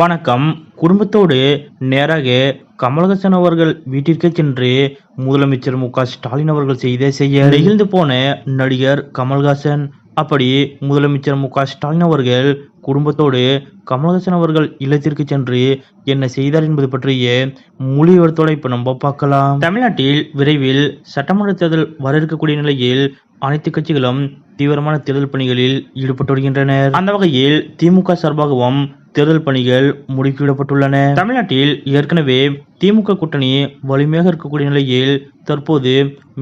வணக்கம். குடும்பத்தோடு நேராக கமலஹாசன் அவர்கள் வீட்டிற்கே சென்று முதலமைச்சர் மு.க.ஸ்டாலின் அவர்கள் செய்த செயல் நெகிழ்ந்து போன நடிகர் கமல்ஹாசன். அப்படி முதலமைச்சர் மு.க.ஸ்டாலின் அவர்கள் குடும்பத்தோடு கமல்ஹாசன் அவர்கள் இல்லத்திற்கு சென்று என்ன செய்தார் என்பது பற்றிய முழு விவரத்தோட இப்ப நம்ம பார்க்கலாம். தமிழ்நாட்டில் விரைவில் சட்டமன்ற தேர்தல் வர இருக்கக்கூடிய நிலையில் அனைத்து கட்சிகளும் தீவிரமான தேர்தல் பணிகளில் ஈடுபட்டு வருகின்றனர். அந்த வகையில் திமுக சார்பாகவும் தேர்தல் பணிகள் முடுக்கிவிடப்பட்டுள்ளன. தமிழ்நாட்டில் ஏற்கனவே திமுக கூட்டணி வலிமையாக இருக்கக்கூடிய நிலையில் தற்போது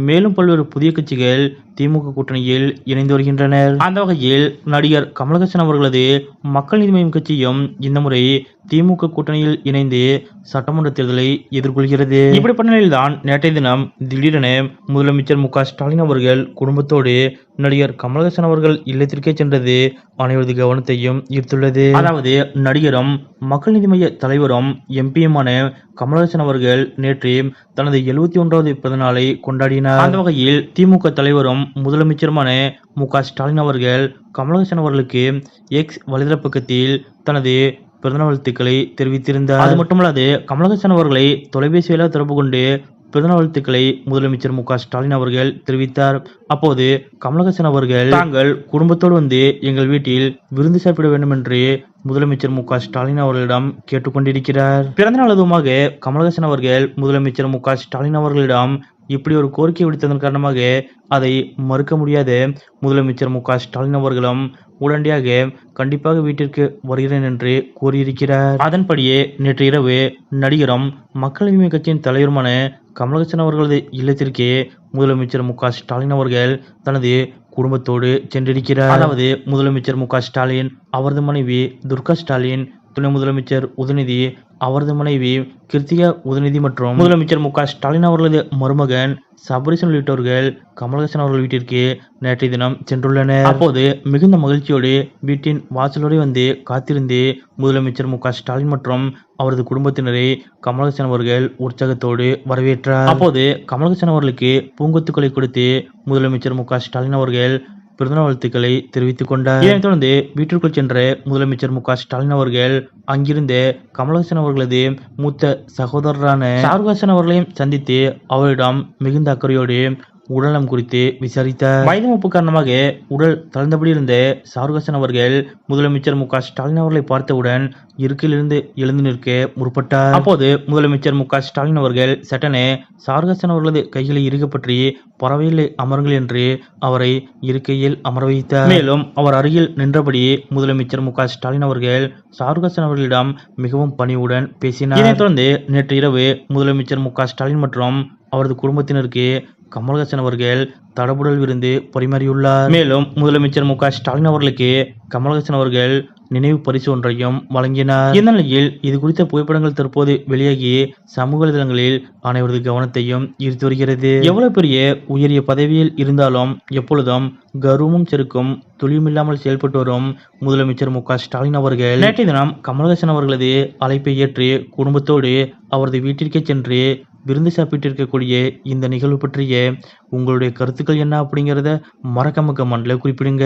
மேலும் பல்வேறு புதிய கட்சிகள் திமுக கூட்டணியில் இணைந்து வருகின்றனர். அந்த வகையில் நடிகர் கமல்ஹாசன் அவர்களது மக்கள் நீதி மய்யம் கட்சியும் இந்த முறை திமுக கூட்டணியில் இணைந்து சட்டமன்ற தேர்தலை எதிர்கொள்கிறது. இப்படிப்பட்ட நிலையில்தான் நேற்றைய தினம் திடீரென முதலமைச்சர் மு.க.ஸ்டாலின் அவர்கள் குடும்பத்தோடு நடிகர் கமல்ஹாசன் அவர்கள் இல்லத்திற்கே சென்றது அனைவரது கவனத்தையும் ஈர்த்துள்ளது. அதாவது நடிகரும் மக்கள் நீதி மய்ய தலைவரும் எம்பியுமான கமல்ஹாசன் அவர்கள் நேற்று தனது 71வது பிறந்த நாளை கொண்டாடினார். அந்த வகையில் திமுக தலைவரும் முதலமைச்சருமான மு.க.ஸ்டாலின் அவர்கள் கமல்ஹாசன் அவர்களுக்கு எக்ஸ் வலைதள பக்கத்தில் தனது பிறந்தநாள் வாழ்த்துக்களை தெரிவித்திருந்தார். அது மட்டுமல்லாது கமல்ஹாசன் அவர்களை தொலைபேசியில தொடர்பு கொண்டு பிறந்தநாள் வாழ்த்துக்களை முதலமைச்சர் மு.க.ஸ்டாலின் அவர்கள் தெரிவித்தார். அப்போது கமல்ஹாசன் அவர்கள் தாங்கள் குடும்பத்தோடு வந்து எங்கள் வீட்டில் விருந்து சாப்பிட வேண்டும் என்று முதலமைச்சர் மு.க.ஸ்டாலின் அவர்களிடம் கேட்டுக்கொண்டிருக்கிறார். பிறந்தநாள் அதுவுமாக கமல்ஹாசன் அவர்கள் முதலமைச்சர் மு.க.ஸ்டாலின் அவர்களிடம் இப்படி ஒரு கோரிக்கை விடுத்ததன் காரணமாக அதை மறுக்க முடியாத முதலமைச்சர் மு.க.ஸ்டாலின் அவர்களும் உடனடியாக கண்டிப்பாக வீட்டிற்கு வருகிறேன் என்று கூறியிருக்கிறார். அதன்படியே நேற்று இரவு நடிகரும் மக்கள் நீதி மய்ய கட்சியின் தலைவருமான கமல்ஹாசன் அவர்களது இல்லத்திற்கே முதலமைச்சர் மு.க.ஸ்டாலின் அவர்கள் தனது குடும்பத்தோடு சென்றிருக்கிறார். அதாவது முதலமைச்சர் மு.க.ஸ்டாலின், அவரது மனைவி துர்கா ஸ்டாலின், துணை முதலமைச்சர் உதயநிதி, அவரது மனைவி கிருத்திகா உதயநிதி மற்றும் முதலமைச்சர் மு.க.ஸ்டாலின் அவர்களது மருமகன் சபரீசன் உள்ளிட்டவர்கள் கமல்ஹாசன் அவர்கள் வீட்டிற்கு நேற்றைய தினம் சென்றுள்ளனர். அப்போது மிகுந்த மகிழ்ச்சியோடு வீட்டின் வாசலோடு வந்து காத்திருந்து முதலமைச்சர் மு.க.ஸ்டாலின் மற்றும் அவரது குடும்பத்தினரை கமல்ஹாசன் அவர்கள் உற்சாகத்தோடு வரவேற்றார். அப்போது கமல்ஹாசன் அவர்களுக்கு பூங்கொத்துக்களை கொடுத்து முதலமைச்சர் மு.க.ஸ்டாலின் அவர்கள் பிறந்தநாள் வாழ்த்துக்களை தெரிவித்துக் கொண்டார். இதனைத் தொடர்ந்து வீட்டிற்குள் சென்ற முதலமைச்சர் மு.க.ஸ்டாலின் அவர்கள் அங்கிருந்த கமல்ஹாசன் அவர்களது மூத்த சகோதரரான ஷாருக்காசன் அவர்களையும் சந்தித்து அவரிடம் மிகுந்த அக்கறையோடு உடல்நலம் குறித்து விசாரித்தார். வயது மூப்பு காரணமாக உடல் தளர்ந்தபடி இருந்த ஷாருக்காசன் அவர்கள் முதலமைச்சர் மு.க.ஸ்டாலின் அவர்களை பார்த்தவுடன் இருக்கையிலிருந்து எழுந்து நிற்க முற்பட்டார். அப்போது முதலமைச்சர் மு.க.ஸ்டாலின் அவர்கள் சட்டென ஷாருக்காசன் அவர்களது கைகளை இறுக பற்றி பறவையில் அமருங்கள் என்று அவரை இருக்கையில் அமர வைத்தார். மேலும் அவர் அருகில் நின்றபடி முதலமைச்சர் மு.க.ஸ்டாலின் அவர்கள் ஷாருக்காசன் அவர்களிடம் மிகவும் பணிவுடன் பேசினார். இதனைத் தொடர்ந்து நேற்று இரவு முதலமைச்சர் மு.க.ஸ்டாலின் மற்றும் அவரது குடும்பத்தினருக்கு கமல்ஹாசன் அவர்கள் தடபுடல் விருந்து பரிமாறியுள்ளார். மேலும் முதலமைச்சர் மு.க.ஸ்டாலின் அவர்களுக்கு கமல்ஹாசன் அவர்கள் நினைவு பரிசு ஒன்றையும் வழங்கினார். இந்த நிலையில் இது குறித்த புகைப்படங்கள் தற்போது வெளியாகி சமூக வலைதளங்களில் அனைவரது கவனத்தையும் ஈர்த்து வருகிறது. எவ்வளவு பெரிய உயரிய பதவியில் இருந்தாலும் எப்பொழுதும் கர்வமும் செருக்கும் துளியுமில்லாமல் செயல்பட்டு வரும் முதலமைச்சர் மு.க.ஸ்டாலின் அவர்கள் நேற்றைய தினம் கமல்ஹாசன் அவர்களது அழைப்பை ஏற்று குடும்பத்தோடு அவரது வீட்டிற்கே சென்று விருந்து சாப்பிட்டிருக்கக்கூடிய இந்த நிகழ்வு பற்றிய உங்களுடைய கருத்துக்கள் என்ன அப்படிங்கிறத மறக்காம கமெண்ட்ல குறிப்பிடுங்க.